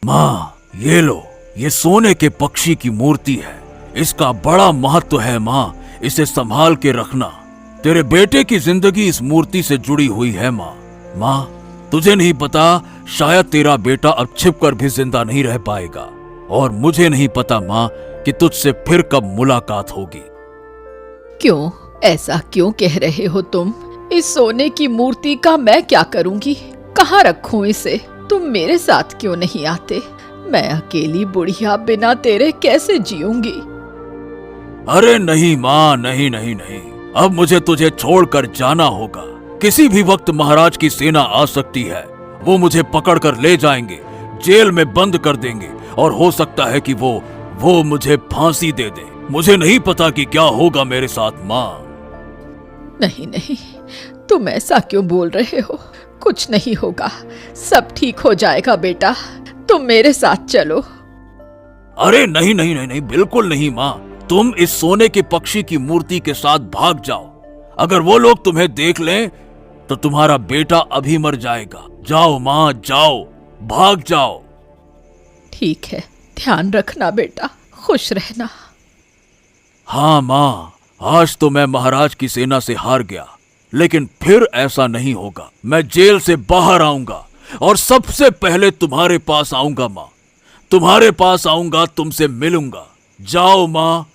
माँ ये लो, ये सोने के पक्षी की मूर्ति है। इसका बड़ा महत्व है माँ, इसे संभाल के रखना। तेरे बेटे की जिंदगी इस मूर्ति से जुड़ी हुई है माँ। माँ तुझे नहीं पता, शायद तेरा बेटा अब छिपकर भी जिंदा नहीं रह पाएगा। और मुझे नहीं पता माँ कि तुझसे फिर कब मुलाकात होगी। क्यों, ऐसा क्यों कह रहे हो तुम? इस सोने की मूर्ति का मैं क्या करूंगी? कहाँ रखूं इसे? तुम मेरे साथ क्यों नहीं आते? मैं अकेली बुढ़िया बिना तेरे कैसे जीऊंगी? अरे नहीं माँ, नहीं नहीं नहीं, अब मुझे तुझे छोड़कर जाना होगा। किसी भी वक्त महाराज की सेना आ सकती है। वो मुझे पकड़कर ले जाएंगे, जेल में बंद कर देंगे, और हो सकता है कि वो मुझे फांसी दे दे। मुझे नहीं पता कि क्या होगा मेरे साथ माँ। नहीं नहीं, तुम ऐसा क्यों बोल रहे हो? कुछ नहीं होगा, सब ठीक हो जाएगा बेटा। तुम मेरे साथ चलो। अरे नहीं नहीं नहीं नहीं, बिल्कुल नहीं माँ। तुम इस सोने के पक्षी की मूर्ति के साथ भाग जाओ। अगर वो लोग तुम्हें देख लें तो तुम्हारा बेटा अभी मर जाएगा। जाओ माँ, जाओ, भाग जाओ। ठीक है, ध्यान रखना बेटा, खुश रहना। हाँ माँ, आज तो मैं महाराज की सेना से हार गया, लेकिन फिर ऐसा नहीं होगा। मैं जेल से बाहर आऊंगा और सबसे पहले तुम्हारे पास आऊंगा माँ। तुम्हारे पास आऊंगा, तुमसे मिलूंगा। जाओ माँ।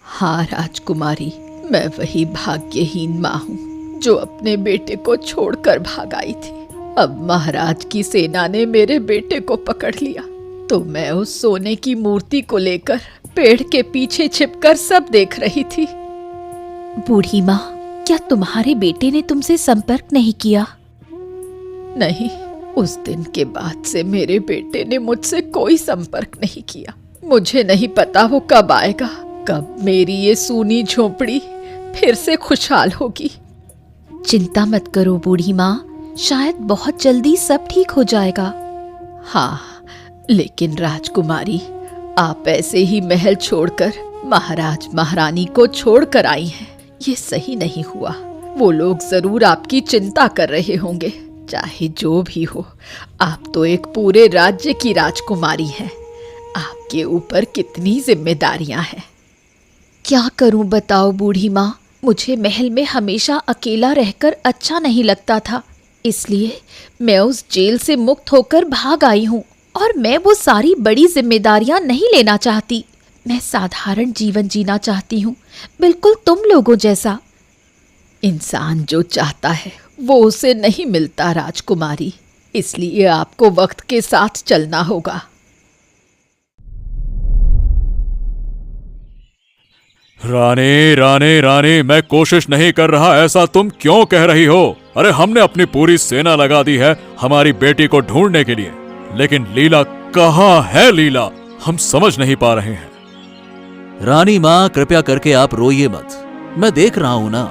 हाँ राजकुमारी, मैं वही भाग्यहीन माँ हूँ जो अपने बेटे को छोड़कर भाग आई थी। अब महाराज की सेना ने मेरे बेटे को पकड़ लिया, तो मैं उस सोने की मूर्ति को लेकर पेड़ के पीछे छिपकर सब देख रही थी। बूढ़ी माँ, क्या तुम्हारे बेटे ने तुमसे संपर्क नहीं किया? नहीं, उस दिन के बाद से मेरे बेटे ने मुझसे कोई संपर्क नहीं किया। मुझे नहीं पता वो कब आएगा, कब मेरी ये सूनी झोपड़ी फिर से खुशहाल होगी। चिंता मत करो बूढ़ी माँ, शायद बहुत जल्दी सब ठीक हो जाएगा। हाँ, लेकिन राजकुमारी, आप ऐसे ही महल छोड़कर महाराज महारानी को छोड़कर आई हैं। ये सही नहीं हुआ। वो लोग जरूर आपकी चिंता कर रहे होंगे। चाहे जो भी हो, आप तो एक पूरे राज्य की राजकुमारी हैं। आपके ऊपर कितनी जिम्मेदारियां हैं। क्या करूं बताओ बूढ़ी माँ, मुझे महल में हमेशा अकेला रहकर अच्छा नहीं लगता था, इसलिए मैं उस जेल से मुक्त होकर भाग आई हूँ। और मैं वो सारी बड़ी जिम्मेदारियां नहीं लेना चाहती। मैं साधारण जीवन जीना चाहती हूँ, बिल्कुल तुम लोगों जैसा। इंसान जो चाहता है वो उसे नहीं मिलता राजकुमारी, इसलिए आपको वक्त के साथ चलना होगा। रानी रानी रानी, मैं कोशिश नहीं कर रहा, ऐसा तुम क्यों कह रही हो? अरे हमने अपनी पूरी सेना लगा दी है हमारी बेटी को ढूंढने के लिए, लेकिन लीला कहाँ है? लीला हम समझ नहीं पा रहे हैं। रानी माँ, कृपया करके आप रोइए मत। मैं देख रहा हूं ना,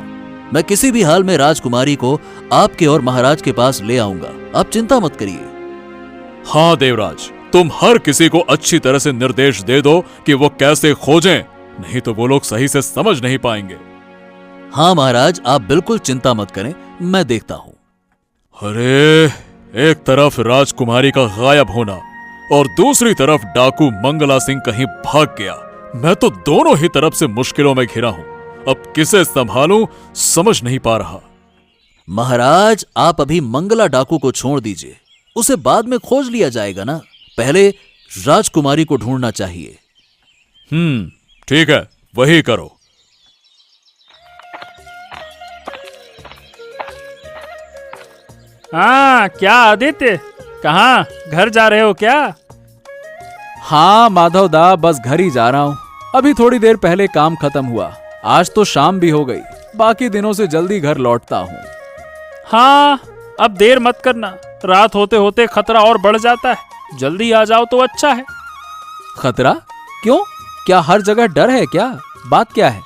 मैं किसी भी हाल में राजकुमारी को आपके और महाराज के पास ले आऊंगा। आप चिंता मत करिए। हाँ देवराज, तुम हर किसी को अच्छी तरह से निर्देश दे दो कि वो कैसे खोजें, नहीं तो वो लोग सही से समझ नहीं पाएंगे। हाँ महाराज, आप बिल्कुल चिंता मत करें, मैं देखता हूं। अरे एक तरफ राजकुमारी का गायब होना और दूसरी तरफ डाकू मंगला सिंह कहीं भाग गया। मैं तो दोनों ही तरफ से मुश्किलों में घिरा हूं। अब किसे संभालूं समझ नहीं पा रहा। महाराज, आप अभी मंगला डाकू को छोड़ दीजिए, उसे बाद में खोज लिया जाएगा ना। पहले राजकुमारी को ढूंढना चाहिए। ठीक है, वही करो। हाँ, क्या आदित्य, कहाँ घर जा रहे हो क्या? हाँ माधव दा, बस घर ही जा रहा हूँ। अभी थोड़ी देर पहले काम खत्म हुआ। आज तो शाम भी हो गई, बाकी दिनों से जल्दी घर लौटता हूँ। हाँ, अब देर मत करना, रात होते होते खतरा और बढ़ जाता है। जल्दी आ जाओ तो अच्छा है। खतरा? क्यों? क्या हर जगह डर है क्या? बात क्या है?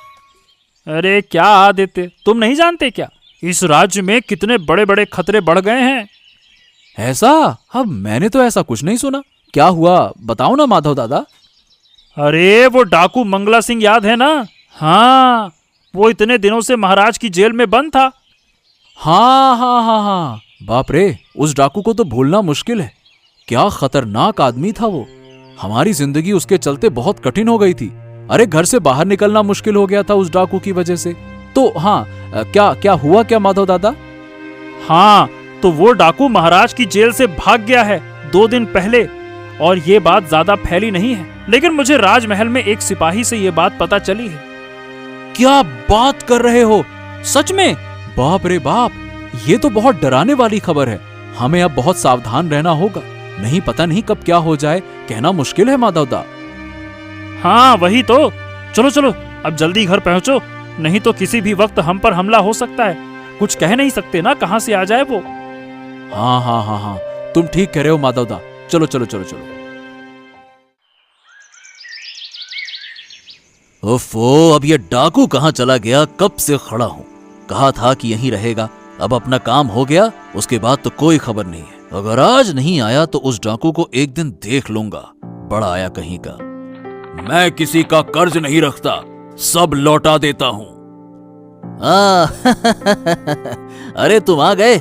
अरे क्या आदित्य, तुम नहीं जानते क्या? इस राज्य में कितने बड़े बड़े खतरे बढ़ गए हैं। ऐसा? अब मैंने तो ऐसा कुछ नहीं सुना। क्या हुआ, बताओ ना माधव दादा। अरे वो डाकू मंगला सिंह याद है ना? हाँ, वो इतने दिनों से महाराज की जेल में बंद था। हाँ हाँ हाँ हाँ, बाप रे, उस डाकू को तो भूलना मुश्किल है। क्या खतरनाक आदमी था वो। हमारी जिंदगी उसके चलते बहुत कठिन हो गई थी। अरे घर से बाहर निकलना मुश्किल हो गया था उस डाकू की वजह से। तो हाँ, क्या क्या हुआ क्या माधव दादा? हाँ, तो वो डाकू महाराज की जेल से भाग गया है 2 दिन पहले। और ये बात ज्यादा फैली नहीं है, लेकिन मुझे राजमहल में एक सिपाही से ये बात पता चली है। क्या बात कर रहे हो? सच में? बाप रे बाप, ये तो बहुत डराने वाली खबर है। हमें अब बहुत सावधान रहना होगा। नहीं, पता नहीं कब क्या हो जाए, कहना मुश्किल है माधव दा। हाँ वही तो। चलो चलो अब जल्दी घर पहुंचो, नहीं तो किसी भी वक्त हम पर हमला हो सकता है। कुछ कह नहीं सकते ना कहां से आ जाए वो। हाँ हाँ हाँ हाँ, तुम ठीक कह रहे हो माधव दा। चलो चलो चलो चलो। ओफो, अब ये डाकू कहाँ चला गया? कब से खड़ा हूं, कहा था कि यहीं रहेगा। अब अपना काम हो गया, उसके बाद तो कोई खबर नहीं है। अगर आज नहीं आया तो उस डाकू को एक दिन देख लूंगा, बड़ा आया कहीं का। मैं किसी का कर्ज नहीं रखता, सब लौटा देता हूं। अरे तुम आ गए।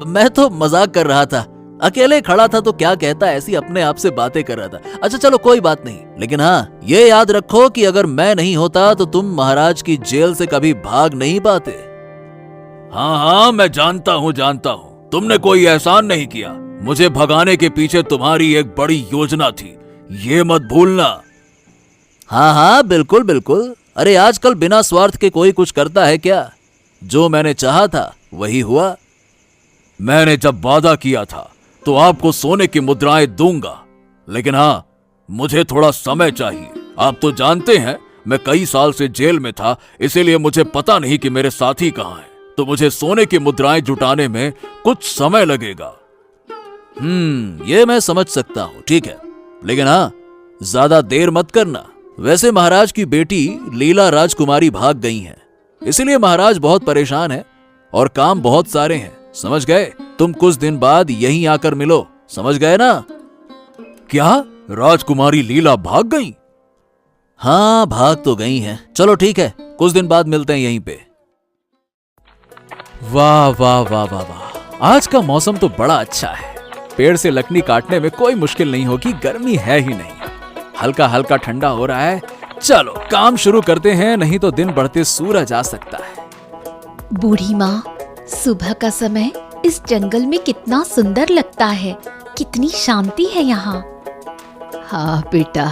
मैं तो मजाक कर रहा था, अकेले खड़ा था तो क्या कहता, ऐसी अपने आप से बातें कर रहा था। अच्छा चलो कोई बात नहीं, लेकिन हाँ ये याद रखो कि अगर मैं नहीं होता तो तुम महाराज की जेल से कभी भाग नहीं पाते। हाँ हाँ, मैं जानता हूँ। तुमने कोई एहसान नहीं किया। मुझे भगाने के पीछे तुम्हारी एक बड़ी योजना थी, ये मत भूलना। हाँ हाँ बिल्कुल बिल्कुल। अरे आजकल बिना स्वार्थ के कोई कुछ करता है क्या? जो मैंने चाहा था वही हुआ। मैंने जब वादा किया था तो आपको सोने की मुद्राएं दूंगा, लेकिन हाँ, मुझे थोड़ा समय चाहिए। आप तो जानते हैं मैं कई साल से जेल में था, इसीलिए मुझे पता नहीं कि मेरे साथी कहाँ हैं। तो मुझे सोने की मुद्राएं जुटाने में कुछ समय लगेगा। ये मैं समझ सकता हूँ, ठीक है, लेकिन हाँ ज्यादा देर मत करना। वैसे महाराज की बेटी लीला राजकुमारी भाग गई हैं, इसलिए महाराज बहुत परेशान है और काम बहुत सारे हैं, समझ गए? तुम कुछ दिन बाद यहीं आकर मिलो, समझ गए ना? क्या राजकुमारी लीला भाग गई? हाँ भाग तो गई हैं। चलो ठीक है, कुछ दिन बाद मिलते हैं यहीं पे। वाह वाह वाह वाह वाह, आज का मौसम तो बड़ा अच्छा है। पेड़ से लकड़ी काटने में कोई मुश्किल नहीं होगी, गर्मी है ही नहीं। हल्का हल्का ठंडा हो रहा है। चलो काम शुरू करते हैं, नहीं तो दिन बढ़ते सूरज आ सकता है। बूढ़ी माँ, सुबह का समय इस जंगल में कितना सुंदर लगता है, कितनी शांति है यहाँ। हाँ बेटा,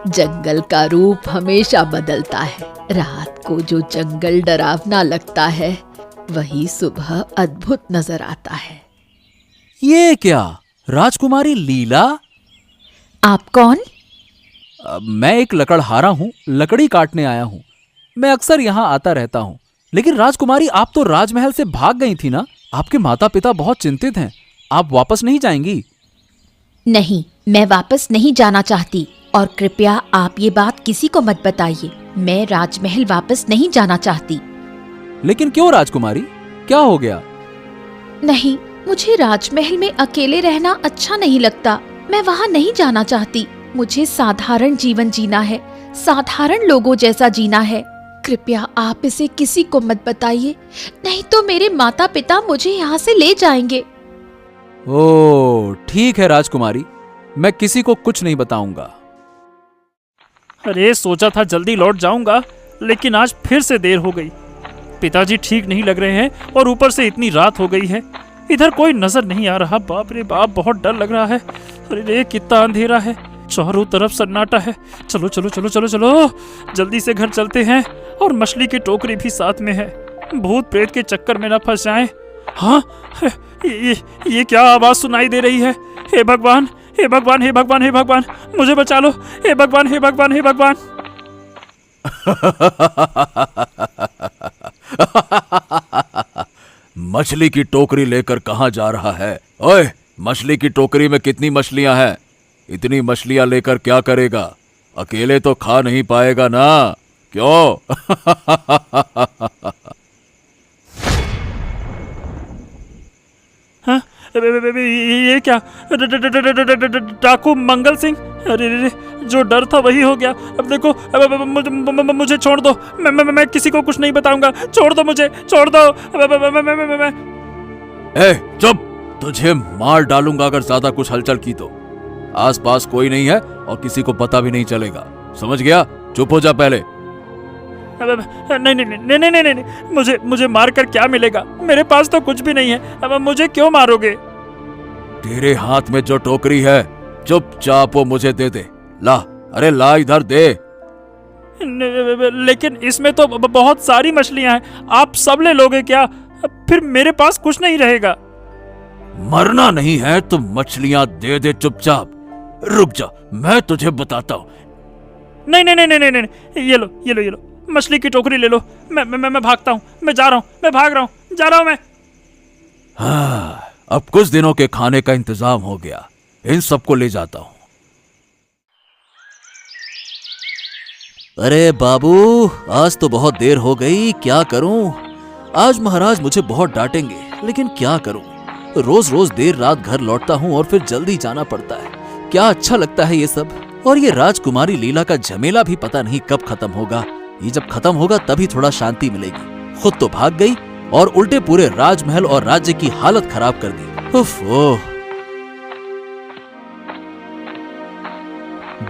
जंगल का रूप हमेशा बदलता है। रात को जो जंगल डरावना लगता है, वही सुबह अद्भुत नजर आता है। ये क्या, राजकुमारी लीला? आप कौन? मैं एक लकड़हारा हूँ, लकड़ी काटने आया हूँ। मैं अक्सर यहाँ आता रहता हूँ। लेकिन राजकुमारी, आप तो राजमहल से भाग गई थी ना? आपके माता पिता बहुत चिंतित हैं। आप वापस नहीं जाएंगी? नहीं, मैं वापस नहीं जाना चाहती, और कृपया आप ये बात किसी को मत बताइए। मैं राजमहल वापस नहीं जाना चाहती। लेकिन क्यों राजकुमारी, क्या हो गया? नहीं, मुझे राजमहल में अकेले रहना अच्छा नहीं लगता। मैं वहाँ नहीं जाना चाहती। मुझे साधारण जीवन जीना है, साधारण लोगों जैसा जीना है। कृपया आप इसे किसी को मत बताइए, नहीं तो मेरे माता पिता मुझे यहाँ से ले जाएंगे। ओह ठीक है राजकुमारी, मैं किसी को कुछ नहीं बताऊंगा। अरे सोचा था जल्दी लौट जाऊंगा, लेकिन आज फिर से देर हो गई। पिताजी ठीक नहीं लग रहे हैं और ऊपर से इतनी रात हो गई है। इधर कोई नजर नहीं आ रहा। बाप रे बाप, बहुत डर लग रहा है। अरे रे कितना अंधेरा है, चारों तरफ सन्नाटा है। चलो चलो चलो चलो चलो, जल्दी से घर चलते हैं। और मछली की टोकरी भी साथ में है, भूत प्रेत के चक्कर में न फंस जाएं। हाँ, ये क्या आवाज सुनाई दे रही है? हे भगवान, हे भगवान, हे भगवान, हे भगवान, मुझे बचा लो। हे भगवान, हे भगवान, हे भगवान। मछली की टोकरी लेकर कहां जा रहा है? ओए, मछली की टोकरी में कितनी मछलियां हैं? इतनी मछलियां लेकर क्या करेगा? अकेले तो खा नहीं पाएगा ना, क्यों? हाँ, ये क्या? डाकू मंगल सिंह? अरे जो डर था वही हो गया। अब देखो, मुझे छोड़ दो। मैं किसी को कुछ नहीं बताऊंगा। छोड़ दो मुझे, छोड़ दो। ए चुप, तुझे मार डालूंगा अगर ज्यादा कुछ हलचल की तो। आसपास कोई नहीं है और किसी को पता भी नहीं चलेगा, समझ गया? चुप हो जा पहले। नहीं नहीं नहीं नहीं नहीं नहीं, मुझे मार कर क्या मिलेगा? मेरे पास तो कुछ भी नहीं है। अब मुझे क्यों मारोगे? तेरे हाथ में जो टोकरी है चुपचाप वो मुझे दे दे। ला, अरे ला इधर दे। लेकिन इसमें तो बहुत सारी मछलियां हैं, आप सब ले लोगे क्या? फिर मेरे पास कुछ नहीं रहेगा। मरना नहीं है तो मछलियां दे दे चुपचाप। रुक जा, मैं तुझे बताता हूँ। नहीं नहीं नहीं नहीं नहीं नहीं, ये लो ये लो ये लो, मछली की टोकरी ले लो। मैं भागता हूँ, मैं जा रहा हूँ, मैं भाग रहा हूँ, जा रहा हूँ मैं। हाँ, अब कुछ दिनों के खाने का इंतजाम हो गया, इन सबको ले जाता हूँ। अरे बाबू, आज तो बहुत देर हो गई, क्या करूं? आज महाराज मुझे बहुत डांटेंगे, लेकिन क्या करूं? रोज रोज देर रात घर लौटता हूं और फिर जल्दी जाना पड़ता है। क्या अच्छा लगता है ये सब। और ये राजकुमारी लीला का झमेला भी पता नहीं कब खत्म होगा। ये जब खत्म होगा तभी थोड़ा शांति मिलेगी। खुद तो भाग गई और उल्टे पूरे राजमहल और राज्य की हालत खराब कर दी। उफ ओह।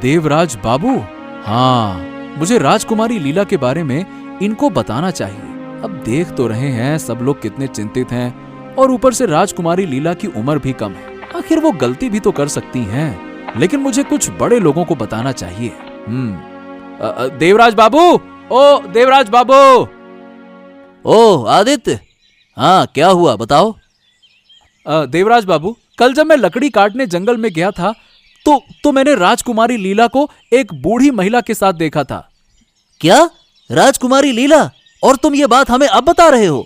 देवराज बाबू, हाँ, मुझे राजकुमारी लीला के बारे में इनको बताना चाहिए। अब देख तो रहे हैं सब लोग कितने चिंतित हैं, और ऊपर से राजकुमारी लीला की उम्र भी कम है। आखिर वो गलती भी तो कर सकती हैं, लेकिन मुझे कुछ बड़े लोगों को बताना चाहिए। देवराज बाबू, ओ देवराज बाबू। ओ आदित्य, हाँ क्या हुआ बताओ। देवराज बाबू, कल जब मैं लकड़ी काटने जंगल में गया था तो मैंने राजकुमारी लीला को एक बूढ़ी महिला के साथ देखा था। क्या? राजकुमारी लीला? और तुम ये बात हमें अब बता रहे हो?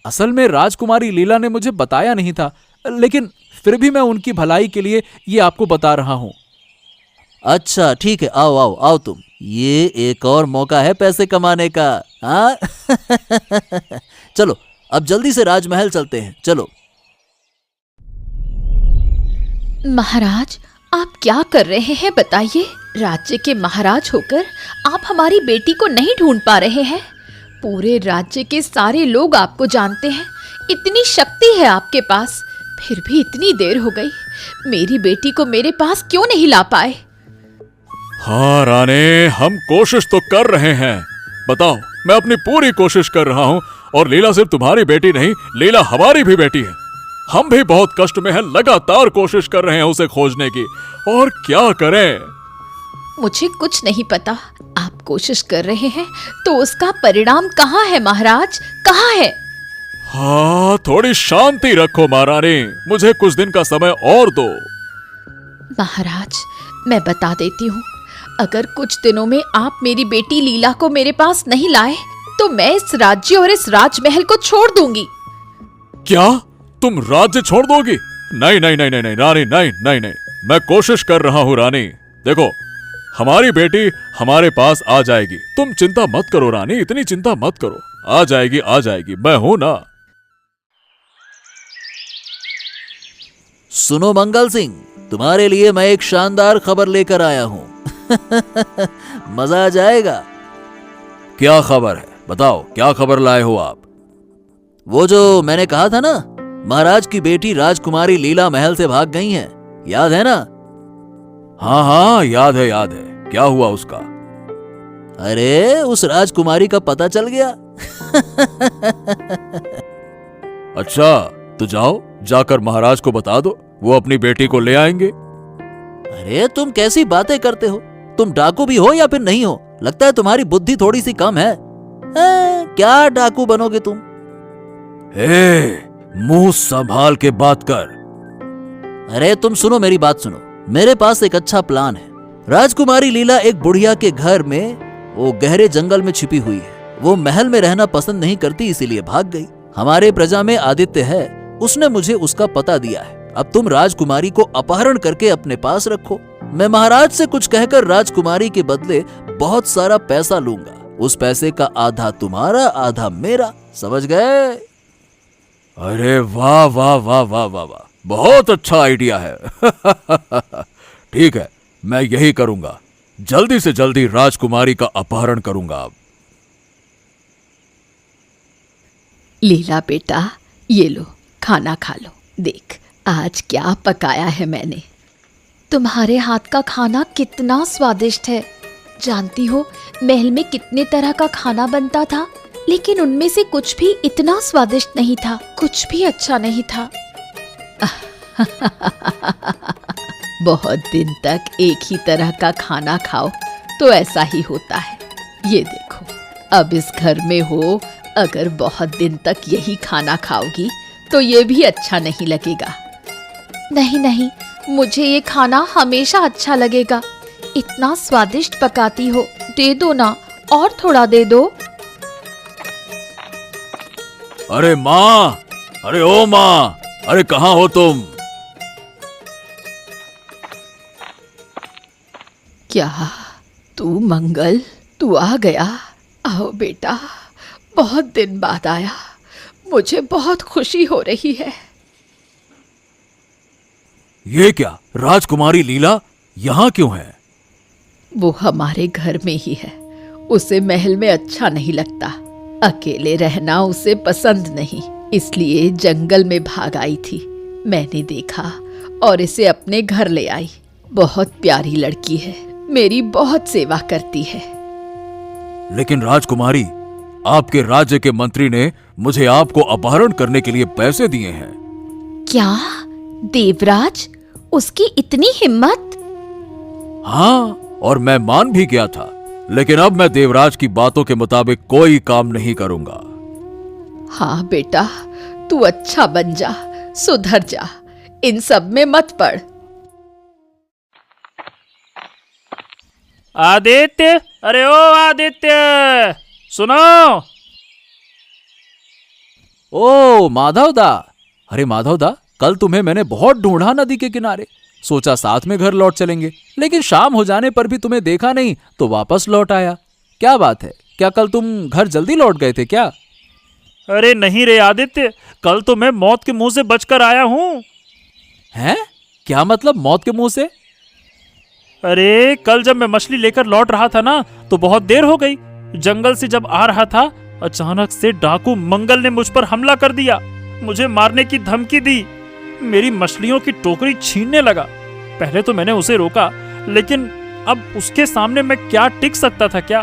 असल में राजकुमारी लीला ने मुझे बताया नहीं था, लेकिन फिर भी मैं उनकी भलाई के लिए ये आपको बता रहा हूं। अच्छा ठीक है, आओ आओ आओ तुम। ये एक और मौका है पैसे कमाने का। हाँ चलो अब जल्दी से राजमहल चलते हैं, चलो। महाराज, आप क्या कर रहे हैं बताइए? राज्य के महाराज होकर आप हमारी बेटी को नहीं ढूंढ पा रहे हैं। पूरे राज्य के सारे लोग आपको जानते हैं, इतनी शक्ति है आपके पास, फिर भी इतनी देर हो गई। मेरी बेटी को मेरे पास क्यों नहीं ला पाए? हाँ रानी, हम कोशिश तो कर रहे हैं। बताओ, मैं अपनी पूरी कोशिश कर रहा हूँ, और लीला सिर्फ तुम्हारी बेटी नहीं, लीला हमारी भी बेटी है। हम भी बहुत कष्ट में हैं, लगातार कोशिश कर रहे हैं उसे खोजने की, और क्या करें? मुझे कुछ नहीं पता। आप कोशिश कर रहे हैं तो उसका परिणाम कहाँ है महाराज, कहाँ है? हाँ, थोड़ी शांति रखो महारानी, मुझे कुछ दिन का समय और दो। महाराज, मैं बता देती हूँ, अगर कुछ दिनों में आप मेरी बेटी लीला को मेरे पास नहीं लाए तो मैं इस राज्य और इस राजमहल को छोड़ दूंगी। क्या तुम राज्य छोड़ दोगी? नहीं नहीं नहीं नहीं नहीं रानी, नहीं नहीं नहीं, मैं कोशिश कर रहा हूँ रानी। देखो, हमारी बेटी हमारे पास आ जाएगी, तुम चिंता मत करो रानी, इतनी चिंता मत करो। आ जाएगी, मैं हूं ना। सुनो मंगल सिंह, तुम्हारे लिए मैं एक शानदार खबर लेकर आया हूं। मजा आ जाएगा। क्या खबर है? बताओ, क्या खबर लाए हो आप? वो जो मैंने कहा था ना, महाराज की बेटी राजकुमारी लीला महल से भाग गई हैं, याद है ना? हाँ हाँ, याद है याद है। क्या हुआ उसका? अरे उस राजकुमारी का पता चल गया। अच्छा, तो जाओ, जाकर महाराज को बता दो, वो अपनी बेटी को ले आएंगे। अरे तुम कैसी बातें करते हो? तुम डाकू भी हो या फिर नहीं हो? लगता है तुम्हारी बुद्धि थोड़ी सी कम है। क्या डाकू बनोगे तुम? मुंह संभाल के बात कर। अरे तुम सुनो, मेरी बात सुनो। मेरे पास एक अच्छा प्लान है। राजकुमारी लीला एक बुढ़िया के घर में वो गहरे जंगल में छिपी हुई है। वो महल में रहना पसंद नहीं करती, इसीलिए भाग गई। हमारे प्रजा में आदित्य है, उसने मुझे उसका पता दिया है। अब तुम राजकुमारी को अपहरण करके अपने पास रखो। मैं महाराज से कुछ कहकर राजकुमारी के बदले बहुत सारा पैसा लूंगा। उस पैसे का आधा तुम्हारा, आधा मेरा, समझ गए? अरे वाह वाह वाह वाह वाह वाह, बहुत अच्छा आइडिया है। ठीक है, मैं यही करूंगा। जल्दी से जल्दी राजकुमारी का अपहरण करूंगा। अब लीला बेटा, ये लो, खाना खा लो। देख आज क्या पकाया है मैंने। तुम्हारे हाथ का खाना कितना स्वादिष्ट है। जानती हो महल में कितने तरह का खाना बनता था, लेकिन उनमें से कुछ भी इतना स्वादिष्ट नहीं था, कुछ भी अच्छा नहीं था। बहुत दिन तक एक ही तरह का खाना खाओ तो ऐसा ही होता है। ये देखो अब इस घर में हो, अगर बहुत दिन तक यही खाना खाओगी तो ये भी अच्छा नहीं लगेगा। नहीं नहीं, मुझे ये खाना हमेशा अच्छा लगेगा। इतना स्वादिष्ट पकाती हो, दे दो ना, और थोड़ा दे दो। अरे माँ, अरे ओ माँ, अरे कहाँ हो तुम? क्या तू मंगल, तू आ गया? आओ बेटा, बहुत दिन बाद आया, मुझे बहुत खुशी हो रही है। ये क्या, राजकुमारी लीला यहाँ क्यों है? वो हमारे घर में ही है। उसे महल में अच्छा नहीं लगता, अकेले रहना उसे पसंद नहीं, इसलिए जंगल में भाग आई थी। मैंने देखा और इसे अपने घर ले आई। बहुत प्यारी लड़की है, मेरी बहुत सेवा करती है। लेकिन राजकुमारी, आपके राज्य के मंत्री ने मुझे आपको अपहरण करने के लिए पैसे दिए हैं। क्या देवराज, उसकी इतनी हिम्मत? हाँ, और मैं मान भी गया था, लेकिन अब मैं देवराज की बातों के मुताबिक कोई काम नहीं करूंगा। हाँ बेटा, तू अच्छा बन जा, सुधर जा, इन सब में मत पड़। आदित्य, अरे ओ आदित्य, सुनो। ओ माधव दा, अरे माधव दा, कल तुम्हें मैंने बहुत ढूंढा नदी के किनारे। सोचा साथ में घर लौट चलेंगे, लेकिन शाम हो जाने पर भी तुम्हें देखा नहीं तो वापस लौट आया। क्या बात है, क्या कल तुम घर जल्दी लौट गए थे क्या? अरे नहीं रे आदित्य, कल तो मैं मौत के मुंह से बचकर आया हूं। हैं? क्या मतलब मौत के मुंह से? अरे कल जब मैं मछली लेकर लौट रहा था ना, तो बहुत देर हो गई। जंगल से जब आ रहा था, अचानक से डाकू मंगल ने मुझ पर हमला कर दिया, मुझे मारने की धमकी दी, मेरी मछलियों की टोकरी छीनने लगा। पहले तो मैंने उसे रोका, लेकिन अब उसके सामने मैं क्या टिक सकता था क्या?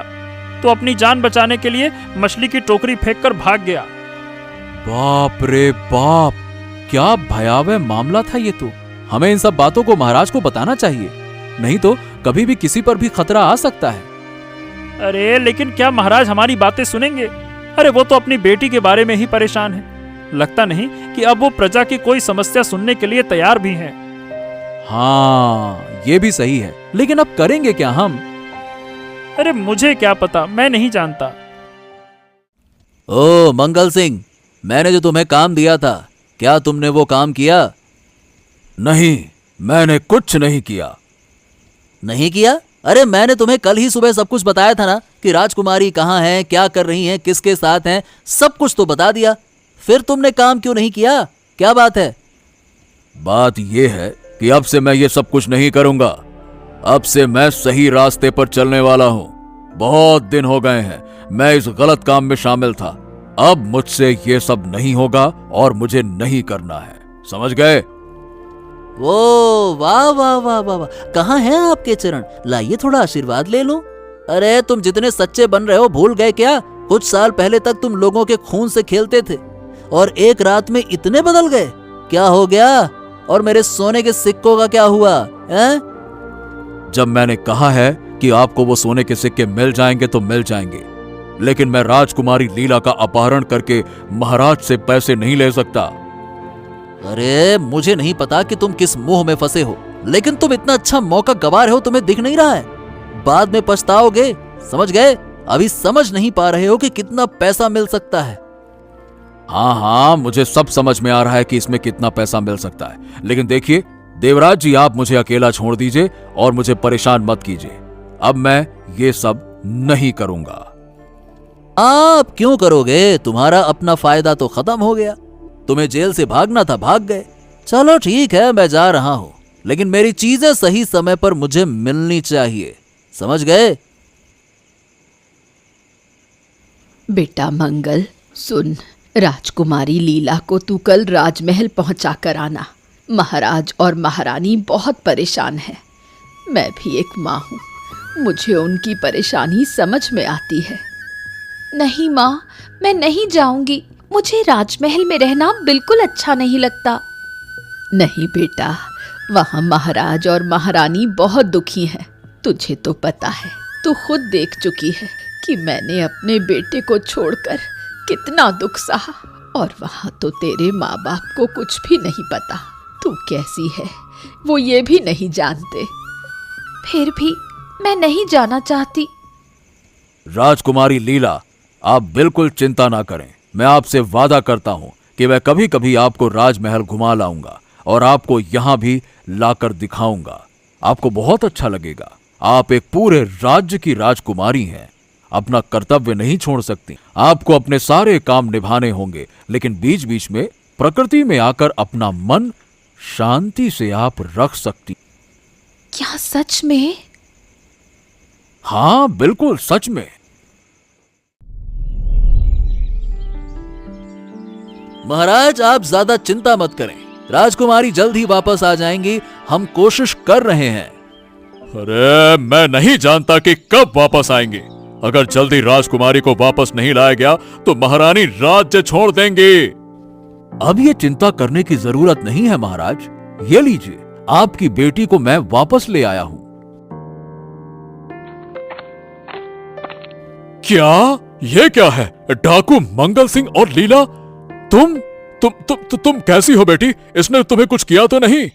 तो अपनी जान बचाने के लिए मछली की टोकरी फेंककर भाग गया। बाप रे बाप, क्या भयावह मामला था ये तो। हमें इन सब बातों को महाराज को बताना चाहिए, नहीं तो कभी भी किसी पर भी खतरा आ सकता है। अरे लेकिन क्या महाराज हमारी बातें सुनेंगे? अरे वो तो अपनी बेटी के बारे में ही परेशान है। लगता नहीं कि अब वो प्रजा की कोई समस्या सुनने के लिए तैयार भी हैं। हाँ, ये भी सही है, लेकिन अब करेंगे क्या हम? अरे मुझे क्या पता, मैं नहीं जानता। ओ मंगल सिंह, मैंने जो तुम्हें काम दिया था, क्या तुमने वो काम किया? नहीं, मैंने कुछ नहीं किया। नहीं किया? अरे मैंने तुम्हें कल ही सुबह सब कुछ बताया था ना, कि राजकुमारी कहाँ है, क्या कर रही हैं, किसके साथ हैं, सब कुछ तो बता दिया। फिर तुमने काम क्यों नहीं किया? क्या बात है? बात यह है कि अब से मैं ये सब कुछ नहीं करूंगा। अब से मैं सही रास्ते पर चलने वाला हूं। बहुत दिन हो गए हैं मैं इस गलत काम में शामिल था। अब मुझसे ये सब नहीं होगा और मुझे नहीं करना है, समझ गए? वो वाह वाह वाह वाह वाह, कहाँ हैं आपके चरण? लाइए थोड़ा आशीर्वाद ले लो। अरे तुम जितने सच्चे बन रहे हो भूल गए क्या? कुछ साल पहले तक तुम लोगों के खून से खेलते थे और एक रात में इतने बदल गए। क्या हो गया? और मेरे सोने के सिक्कों का क्या हुआ है? जब मैंने कहा है कि आपको वो सोने के सिक्के मिल जाएंगे तो मिल जाएंगे, लेकिन मैं राजकुमारी लीला का अपहरण करके महाराज से पैसे नहीं ले सकता। अरे मुझे नहीं पता कि तुम किस मुंह में फंसे हो, लेकिन तुम इतना अच्छा मौका गंवा रहे हो, तुम्हें दिख नहीं रहा है? बाद में पछताओगे, समझ गए? अभी समझ नहीं पा रहे हो कि कितना पैसा मिल सकता है। हाँ, मुझे सब समझ में आ रहा है कि इसमें कितना पैसा मिल सकता है, लेकिन देखिए देवराज जी, आप मुझे अकेला छोड़ दीजिए और मुझे परेशान मत कीजिए। अब मैं ये सब नहीं करूंगा। आप क्यों करोगे? तुम्हारा अपना फायदा तो खत्म हो गया। तुम्हें जेल से भागना था, भाग गए। चलो ठीक है, मैं जा रहा हूं, लेकिन मेरी चीजें सही समय पर मुझे मिलनी चाहिए, समझ गए? बेटा मंगल सुन, राजकुमारी लीला को तू कल राजमहल पहुंचा कर आना। महाराज और महारानी बहुत परेशान हैं। मैं भी एक माँ हूँ, मुझे उनकी परेशानी समझ में आती है। नहीं माँ, मैं नहीं जाऊंगी। मुझे राजमहल में रहना बिल्कुल अच्छा नहीं लगता। नहीं बेटा, वहाँ महाराज और महारानी बहुत दुखी हैं। तुझे तो पता है, तू खुद देख चुकी है कि मैंने अपने बेटे को छोड़कर कितना दुख सहा। और वहाँ तो तेरे माँ बाप को कुछ भी नहीं पता तू कैसी है, वो ये भी नहीं जानते। फिर भी मैं नहीं जाना चाहती। राजकुमारी लीला, आप बिल्कुल चिंता ना करें। मैं आपसे वादा करता हूं कि मैं कभी कभी आपको राजमहल घुमा लाऊंगा और आपको यहां भी लाकर दिखाऊंगा। आपको बहुत अच्छा लगेगा। आप एक पूरे राज्य की राजकुमारी हैं, अपना कर्तव्य नहीं छोड़ सकती। आपको अपने सारे काम निभाने होंगे, लेकिन बीच बीच में प्रकृति में आकर अपना मन शांति से आप रख सकती। क्या सच में? हाँ बिल्कुल सच में। महाराज, आप ज्यादा चिंता मत करें, राजकुमारी जल्द ही वापस आ जाएंगी। हम कोशिश कर रहे हैं। अरे मैं नहीं जानता कि कब वापस आएंगे। अगर जल्दी राजकुमारी को वापस नहीं लाया गया तो महारानी राज्य छोड़ देंगी। अब ये चिंता करने की जरूरत नहीं है महाराज। ये लीजिए, आपकी बेटी को मैं वापस ले आया हूं। क्या? ये क्या है? डाकू मंगल सिंह और लीला, तुम कैसी हो बेटी? इसने तुम्हें कुछ किया तो नहीं?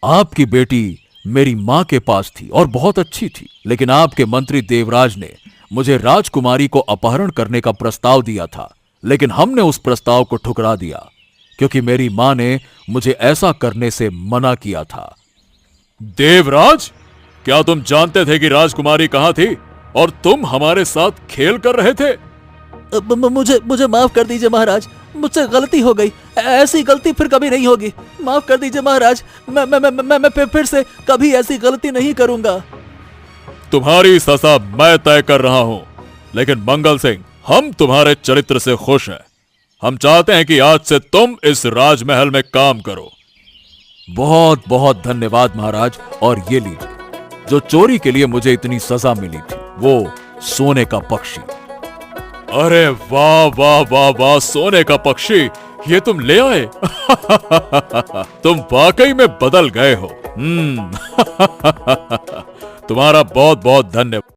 आपकी बेटी मेरी मां के पास थी और बहुत अच्छी थी, लेकिन आपके मंत्री देवराज ने मुझे राजकुमारी को अपहरण करने का प्रस्ताव दिया था, लेकिन हमने उस प्रस्ताव को ठुकरा दिया क्योंकि मेरी मां ने मुझे ऐसा करने से मना किया था। देवराज, क्या तुम जानते थे कि राजकुमारी कहां थी और तुम हमारे साथ खेल कर रहे थे? मुझे माफ कर दीजिए महाराज, मुझसे गलती हो गई। ऐसी गलती फिर कभी नहीं होगी। माफ कर दीजिए महाराज, मैं फिर से कभी ऐसी गलती नहीं करूंगा। तुम्हारी सजा मैं तय कर रहा हूं, लेकिन मंगल सिंह, हम तुम्हारे चरित्र से खुश हैं। हम चाहते हैं कि आज से तुम इस राजमहल में काम करो। बहुत बहुत धन्यवाद महाराज। और ये लीजिए, जो चोरी के लिए मुझे इतनी सजा मिली थी, वो सोने का पक्षी। अरे वाह वाह वाह वाह, सोने का पक्षी, ये तुम ले आए। तुम वाकई में बदल गए हो। तुम्हारा बहुत बहुत धन्यवाद।